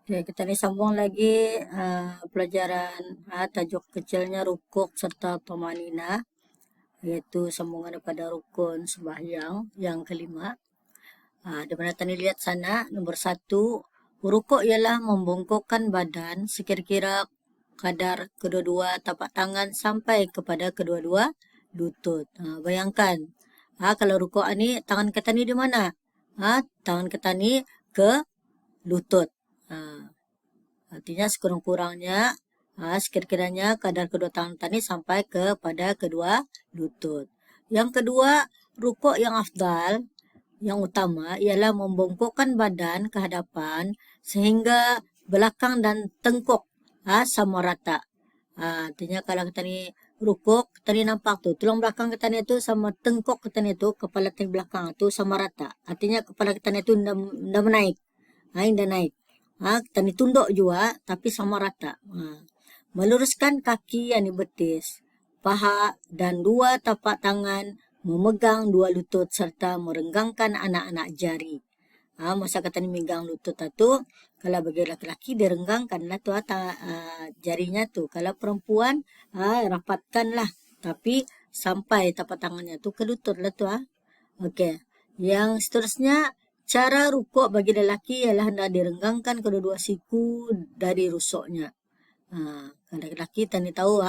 Oke, kita ini sambung lagi pelajaran tajuk kecilnya rukuk serta tomanina, yaitu sambungan daripada rukun sembahyang yang kelima. Di mana tadi lihat sana, nomor 1, rukuk ialah membungkukkan badan sekira-kira kadar kedua-dua tapak tangan sampai kepada kedua-dua lutut. Bayangkan, kalau rukuk ini tangan kita ni di mana? Tangan kita ni ke lutut. Artinya sekurang-kurangnya sekira-kiranya kadar kedua tangan tadi sampai kepada kedua lutut. Yang kedua, rukuk yang afdal, yang utama ialah membungkukkan badan ke hadapan sehingga belakang dan tengkuk sama rata. Artinya kalau kita ni rukuk, kita ni nampak tu, tulang belakang kita ni tu sama tengkuk kita ni tu, kepala di belakang tu sama rata. Artinya kepala kita ni tu ndak menaik. Ndak naik. Kita ni tunduk juga tapi sama rata. Meluruskan kaki yang di betis, paha dan dua tapak tangan, memegang dua lutut serta merenggangkan anak-anak jari. Masa kata ni megang lutut tu, kalau bagi laki-laki direnggangkanlah tu jarinya tu. Kalau perempuan rapatkanlah, tapi sampai tapak tangannya tu ke lutut lah tu. Okey. Yang seterusnya, cara rukuk bagi lelaki ialah hendak direnggangkan kedua-dua siku dari rusuknya. Kalau lelaki tani tahu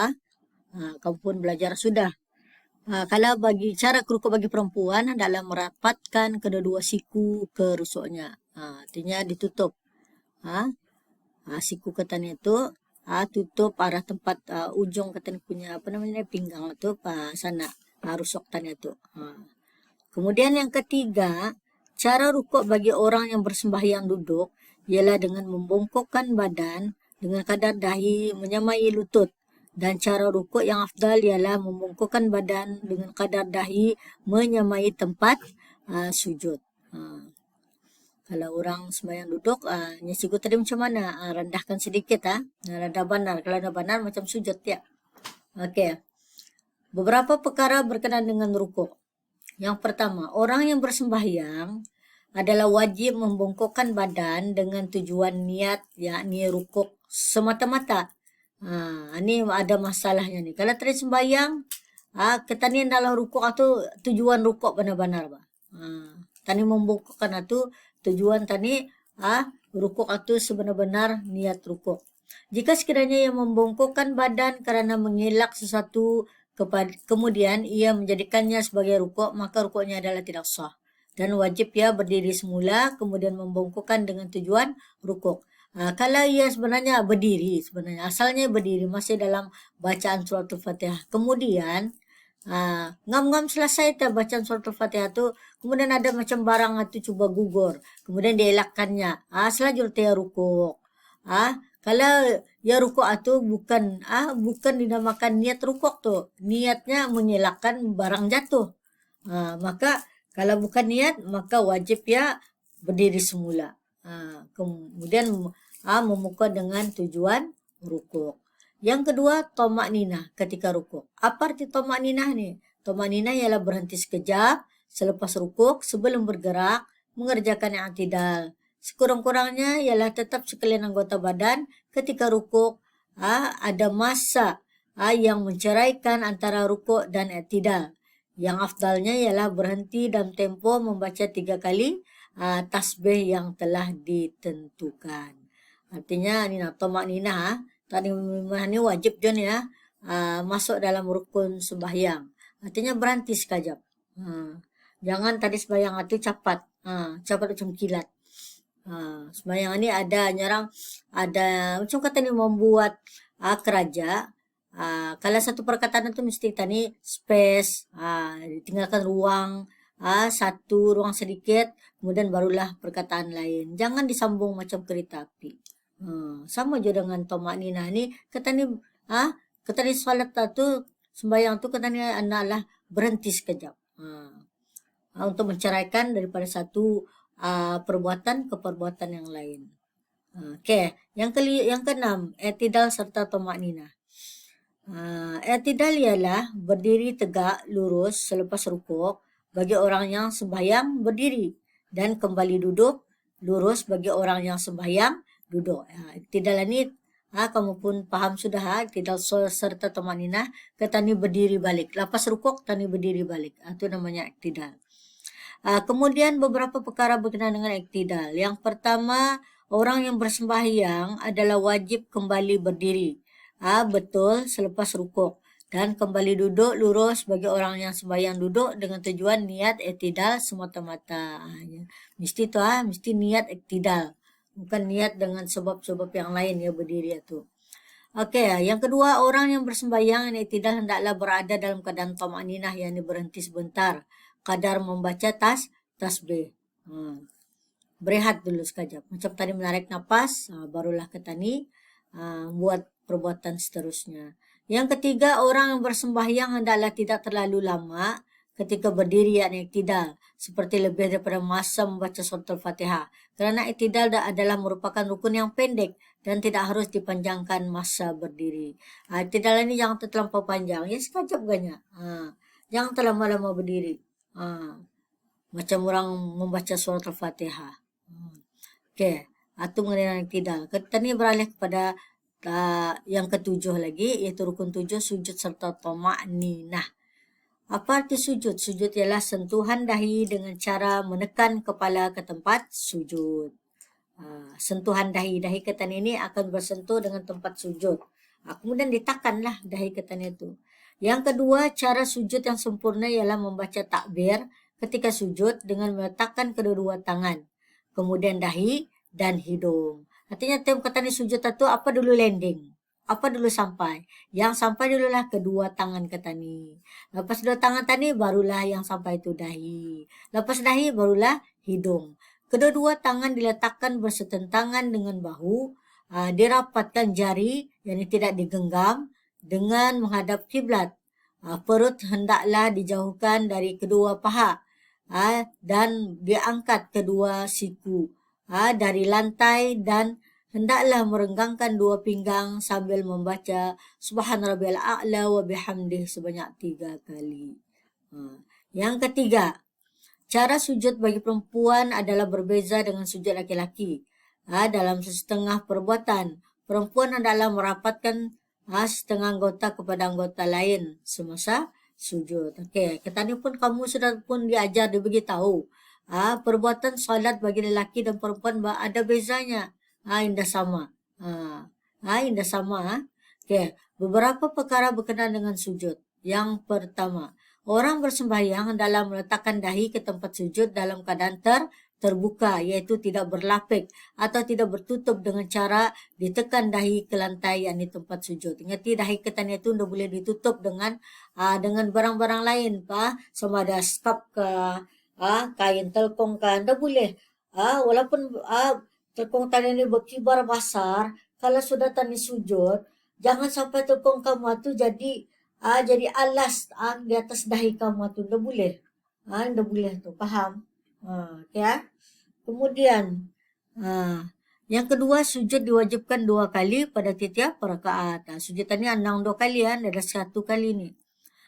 kamu pun belajar sudah. Kalau bagi cara rukuk bagi perempuan adalah merapatkan kedua-dua siku ke rusuknya. Artinya ditutup. Siku katanya itu tutup arah tempat ujung katanya punya apa namanya pinggang itu sana rusuk tanya itu. Kemudian yang ketiga, cara rukuk bagi orang yang bersembahyang duduk ialah dengan membungkukkan badan dengan kadar dahi menyamai lutut. Dan cara rukuk yang afdal ialah membungkukkan badan dengan kadar dahi menyamai tempat sujud. Kalau orang sembahyang duduk, cikgu tadi macam mana? Rendahkan sedikit. Rendah bandar. Kalau rendah bandar macam sujud ya. Okey. Beberapa perkara berkenaan dengan rukuk. Yang pertama, orang yang bersembahyang adalah wajib membungkukkan badan dengan tujuan niat, yakni rukuk semata-mata. Ini ada masalahnya ni. Kalau tadi sembahyang, kita ni dalam rukuk itu tujuan rukuk benar-benar. Tani membungkukkan itu tujuan tani rukuk itu sebenar-benar niat rukuk. Jika sekiranya ia membungkukkan badan kerana mengelak sesuatu kemudian ia menjadikannya sebagai rukuk, maka rukuknya adalah tidak sah. Dan wajib ia berdiri semula, kemudian membungkukkan dengan tujuan rukuk. Kalau ia sebenarnya berdiri, sebenarnya asalnya berdiri, masih dalam bacaan surat Al-Fatihah. Kemudian, ngam-ngam selesai bacaan surat Al-Fatihah tu, kemudian ada macam barang itu cuba gugur. Kemudian dielakkannya. Selanjutnya dia rukuk. Kalau ya rukuk itu bukan dinamakan niat rukuk tu. Niatnya mengelakkan barang jatuh. Maka kalau bukan niat, maka wajib ya berdiri semula. Kemudian memukul dengan tujuan rukuk. Yang kedua, tomak ninah ketika rukuk. Apa arti tomak ninah ni? Tomak ninah ialah berhenti sekejap selepas rukuk sebelum bergerak mengerjakan yang i'tidal. Sekurang-kurangnya ialah tetap sekalian anggota badan ketika rukuk ada masa yang menceraikan antara rukuk dan i'tidal. Yang afdalnya ialah berhenti dalam tempo membaca 3 kali tasbih yang telah ditentukan. Artinya ni tomak ninah tadi ni wajib John ya masuk dalam rukun sembahyang. Artinya berhenti sekejap. Jangan tadi sembahyang itu cepat. Cepat macam kilat. Sembahyang ni ada nyarang, ada macam kata ni membuat keraja. Kalau satu perkataan itu mesti tadi space, tinggalkan ruang, satu ruang sedikit, kemudian barulah perkataan lain. Jangan disambung macam kereta api. Sama je dengan tomak ninah ni. Kata ni salat tu, sembahyang tu kata ni adalah berhenti sekejap. Untuk menceraikan daripada satu perbuatan ke perbuatan yang lain. Okey, yang keenam, i'tidal serta tomak ninah. I'tidal ialah berdiri tegak lurus selepas rukuk bagi orang yang sembahyang berdiri dan kembali duduk lurus bagi orang yang sembahyang duduk. Iktidal ini kamu pun paham sudah iktidal serta tumanina. Tani berdiri balik. Lepas rukuk tani berdiri balik. Itu namanya iktidal. Kemudian beberapa perkara berkenaan dengan iktidal. Yang pertama, orang yang bersembahyang adalah wajib kembali berdiri. Betul selepas rukuk. Dan kembali duduk lurus bagi orang yang sembahyang duduk dengan tujuan niat iktidal semata-mata. Mesti tu mesti niat iktidal. Bukan niat dengan sebab-sebab yang lain ya berdiri itu. Okey, yang kedua, orang yang bersembahyang yang iktidal hendaklah berada dalam keadaan thama'ninah, yakni berhenti sebentar. Kadar membaca tasbih. Berehat dulu sekejap. Macam tadi menarik nafas, barulah ke tani buat perbuatan seterusnya. Yang ketiga, orang yang bersembahyang hendaklah tidak terlalu lama ketika berdiri yakni iktidal, seperti lebih daripada masa membaca surah Al-Fatihah. Kerana iktidal adalah merupakan rukun yang pendek dan tidak harus dipanjangkan masa berdiri. Iktidal ini jangan terlampau panjang, ya sekejap ganya. Jangan terlalu lama berdiri. Macam orang membaca surah Al-Fatihah. Okey, itu mengenai iktidal. Kita ni beralih kepada yang ketujuh lagi, iaitu rukun tujuh, sujud serta thama'ninah. Apa arti sujud? Sujud ialah sentuhan dahi dengan cara menekan kepala ke tempat sujud. Sentuhan dahi ketan ini akan bersentuh dengan tempat sujud. Kemudian ditekanlah dahi ketan itu. Yang kedua, cara sujud yang sempurna ialah membaca takbir ketika sujud dengan meletakkan kedua-dua tangan, kemudian dahi dan hidung. Artinya tim ketan sujud itu apa dulu landing? Apa dulu sampai? Yang sampai dululah kedua tangan ketani. Lepas dua tangan tani barulah yang sampai itu dahi. Lepas dahi barulah hidung. Kedua-dua tangan diletakkan bersetentangan dengan bahu. Dirapatkan jari yang tidak digenggam dengan menghadap kiblat. Perut hendaklah dijauhkan dari kedua paha. Dan diangkat kedua siku dari lantai dan hendaklah merenggangkan dua pinggang sambil membaca Subhan Rabbiyal A'la wa bihamdih sebanyak 3 kali. Yang ketiga, cara sujud bagi perempuan adalah berbeza dengan sujud laki-laki. Dalam setengah perbuatan, perempuan hendaklah merapatkan setengah anggota kepada anggota lain semasa sujud. Okey, kita ni pun kamu sudah pun diajar, diberitahu. Perbuatan salat bagi lelaki dan perempuan ada bezanya. Indah sama. Indah sama. Okey, beberapa perkara berkenaan dengan sujud. Yang pertama, orang bersembahyang hendaklah meletakkan dahi ke tempat sujud dalam keadaan terbuka, iaitu tidak berlapik atau tidak bertutup dengan cara ditekan dahi ke lantai, yakni tempat sujud. Ingat dahi ketan itu tidak boleh ditutup dengan barang-barang lain, sama ada skap ke kain telkong kan, tidak boleh. Walaupun telkong tadi ini berkibar besar, kalau sudah tani sujud, jangan sampai telkong kamu itu jadi alas di atas dahi kamu itu, tidak boleh. Tidak boleh tu, faham? Okay. Kemudian yang kedua, sujud diwajibkan 2 kali pada tiap rakaat. Sujud ini 2 kali ada 1 kali ni.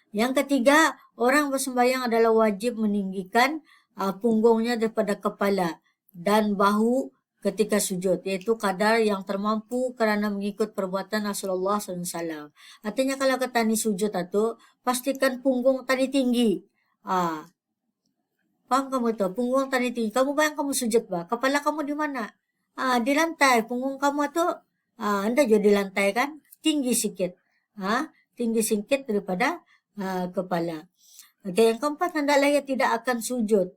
Yang ketiga, orang bersembahyang adalah wajib meninggikan punggungnya daripada kepala dan bahu ketika sujud, iaitu kadar yang termampu kerana mengikut perbuatan Rasulullah SAW. Artinya kalau kita ni sujud itu, pastikan punggung tadi tinggi. Paham kamu tu? Punggung tadi tinggi. Kamu bayang kamu sujud ba? Kepala kamu di mana? Di lantai. Punggung kamu tu, anda juga di lantai kan? Tinggi sikit. Tinggi sikit daripada kepala. Okay, yang keempat, hendaklah ia tidak akan sujud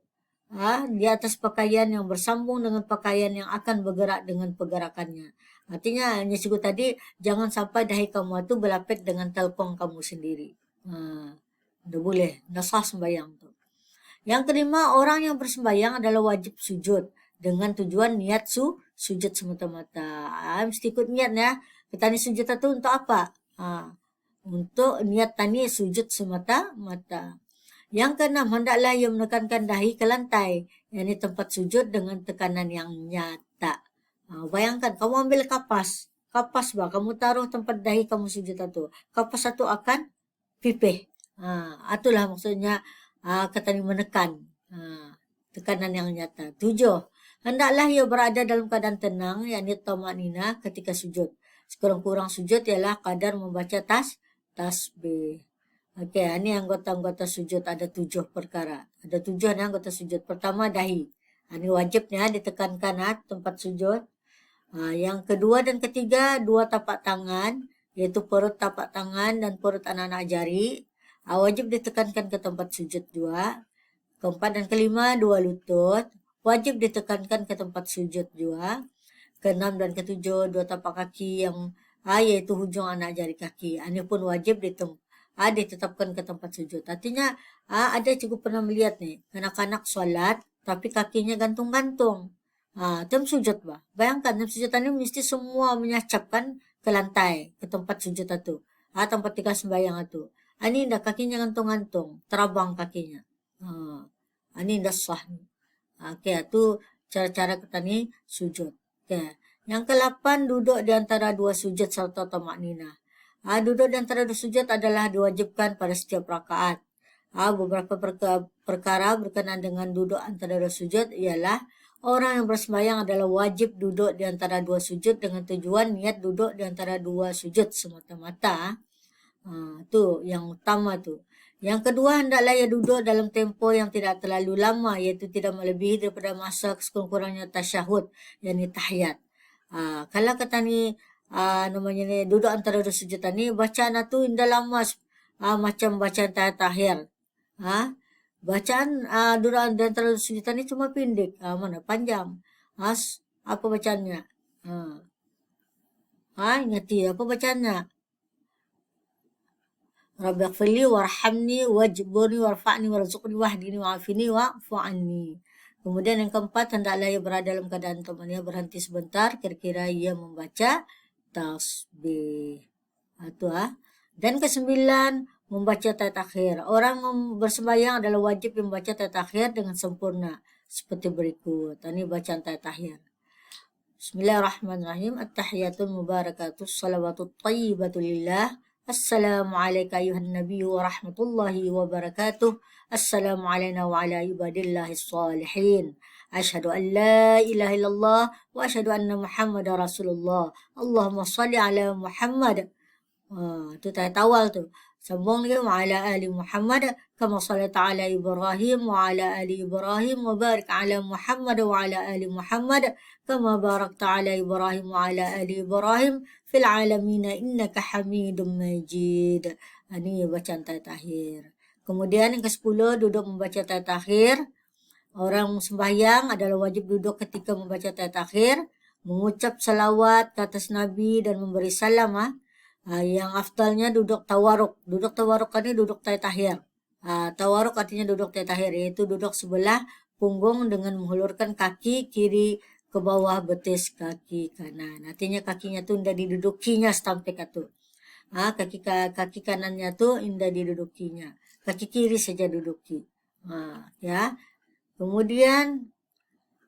di atas pakaian yang bersambung dengan pakaian yang akan bergerak dengan pergerakannya. Artinya, hanya sebut tadi, jangan sampai dahi kamu itu berlapik dengan telpon kamu sendiri. Tidak boleh. Tidak sah sembahyang tu. Yang kelima, orang yang bersembahyang adalah wajib sujud dengan tujuan niat sujud semata-mata. Mesti ikut niat ya. Kita ni sujud itu untuk apa? Untuk niat tani sujud semata-mata. Yang keenam, hendaklah ia menekankan dahi ke lantai, yakni tempat sujud dengan tekanan yang nyata. Bayangkan, kamu ambil kapas bah, kamu taruh tempat dahi kamu sujud itu. Kapas itu akan pipih. Itulah maksudnya kata menekan. Tekanan yang nyata. 7. Hendaklah ia berada dalam keadaan tenang, yakni tamanina ketika sujud. Sekurang-kurang sujud ialah kadar membaca tasbih. Okey, ini anggota-anggota sujud ada 7 perkara. Ada 7 ni anggota sujud. Pertama dahi. Ini wajibnya ditekankan tempat sujud. Yang kedua dan ketiga dua tapak tangan, yaitu perut tapak tangan dan perut anak-anak jari. Wajib ditekankan ke tempat sujud juga. Keempat dan kelima dua lutut, wajib ditekankan ke tempat sujud juga. Keenam dan ketujuh dua tapak kaki yang yaitu hujung anak jari kaki. Ini pun wajib ditetapkan ke tempat sujud. Artinya ada cikgu pernah melihat nih, anak-anak sholat tapi kakinya gantung-gantung. Dalam sujud bah. Bayangkan dalam sujud ini mesti semua menyacapkan ke lantai, ke tempat sujud itu. Tempat tinggal sembahyang itu. Ini indah kakinya gantung-gantung, terabang kakinya. Ini indah sah. Oke, itu cara-cara kita nih sujud. Oke. Yang ke-8 duduk di antara dua sujud serta tamaknina. Duduk di antara dua sujud adalah diwajibkan pada setiap rakaat. Beberapa perkara berkenaan dengan duduk antara dua sujud ialah orang yang bersembahyang adalah wajib duduk di antara dua sujud dengan tujuan niat duduk di antara dua sujud semata-mata. Itu yang utama tu. Yang kedua, hendaklah ia duduk dalam tempo yang tidak terlalu lama, iaitu tidak melebihi daripada masa sekurang-kurangnya tasyahud, yakni tahiyat. Kalau kata ni, namanya ni, duduk antara dua sujud ni, bacaan tu indah lama, macam bacaan tahiyat. Bacaan duduk antara dua sujud ni cuma pendek, mana panjang. Apa bacaannya? Ingati, apa bacaannya? Rabbi ighfirli warhamni wajburni warfa'ni warzuqni wahdini wa'afini wa'fu anni. Kemudian yang keempat, hendaklah ia berada dalam keadaan temannya berhenti sebentar, kira-kira ia membaca tasbih. Itu Dan kesembilan, membaca tayat akhir. Orang bersembahyang adalah wajib membaca tayat akhir dengan sempurna. Seperti berikut. Ini bacaan tayat akhir. Bismillahirrahmanirrahim. At-tahiyatul mubarakatus salawatul tayyibatul lillah. Assalamualaikum ayuhan nabi wa rahmatullahi wa barakatuh. Assalamu alayna wa ala ibadillahis salihin. Asyhadu an la ilaha illallah wa asyhadu anna Muhammadar Rasulullah. Allahumma salli ala Muhammad. Itu tayat awal tu. Sambung lagi wa ala ali Muhammad kama sallaita ala Ibrahim wa ala ali Ibrahim wa barik ala Muhammad wa ala ali Muhammad kama barakta ala Ibrahim wa ala ali Ibrahim fil alamin innaka Hamidum Majid. Ini bacaan tayat akhir. Kemudian yang ke-10 duduk membaca tayat akhir. Orang sembahyang adalah wajib duduk ketika membaca tayat akhir, mengucap salawat ke atas Nabi dan memberi salam. Yang afdalnya duduk tawaruk. Duduk tawaruk ini duduk tayat akhir. Tawaruk artinya duduk tayat akhir, yaitu duduk sebelah punggung dengan menghulurkan kaki kiri ke bawah betis kaki kanan. Artinya kakinya tu indah didudukinya sampai tu. Kaki kanannya tu indah didudukinya. Kaki kiri saja duduki. Ya. Kemudian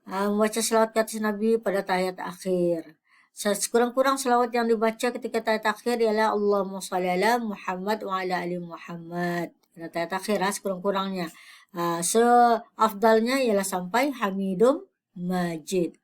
membaca selawat ke atas Nabi pada tayat akhir. Sekurang-kurang selawat yang dibaca ketika tayat akhir ialah Allahumma shalli ala Muhammad wa ala ali Muhammad. Pada tayat akhir sekurang-kurangnya. Seafdalnya ialah sampai Hamidum Majid.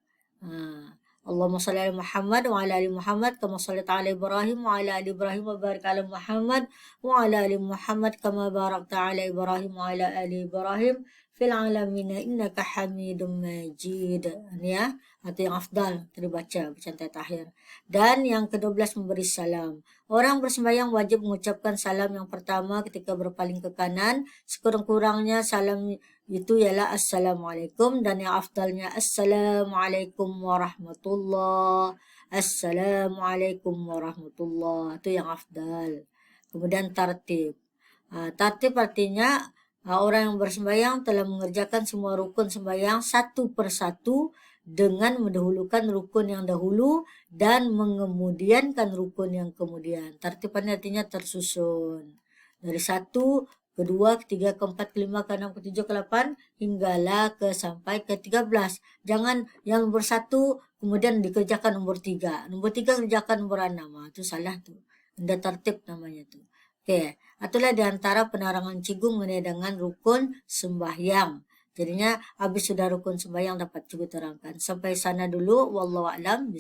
Allahumma shalli ala Muhammad wa ala ali Muhammad kama shallaita ala Ibrahim wa ala ali Ibrahim wa barik ala Muhammad wa ala ali Muhammad kama barakta ala Ibrahim wa ala ali Ibrahim fil alamin innaka Hamidum Majid. Ini ya, atau yang afdal terbaca bacaan tayat akhir. Dan yang ke-12 memberi salam. Orang bersembahyang wajib mengucapkan salam yang pertama ketika berpaling ke kanan. Sekurang-kurangnya salam itu ialah Assalamualaikum, dan yang afdalnya Assalamualaikum warahmatullah. Assalamualaikum warahmatullah. Itu yang afdal. Kemudian tartib. Tartib artinya orang yang bersembahyang telah mengerjakan semua rukun sembahyang satu persatu dengan mendahulukan rukun yang dahulu dan mengemudiankan rukun yang kemudian. Tartibannya artinya tersusun. Dari 1, kedua, ketiga, keempat, kelima, keenam, ketujuh, ke-8 hinggalah sampai ke-13. Jangan yang nomor 1 kemudian dikerjakan nomor 3. Nomor 3 kerjakan nomor 6. Itu salah tuh. Ada tertib namanya tuh. Oke, itulah diantara penerangan cikgu mengenai dengan rukun sembahyang. Jadinya habis sudah rukun sembahyang dapat juga terangkan. Sampai sana dulu, wallahu a'lam.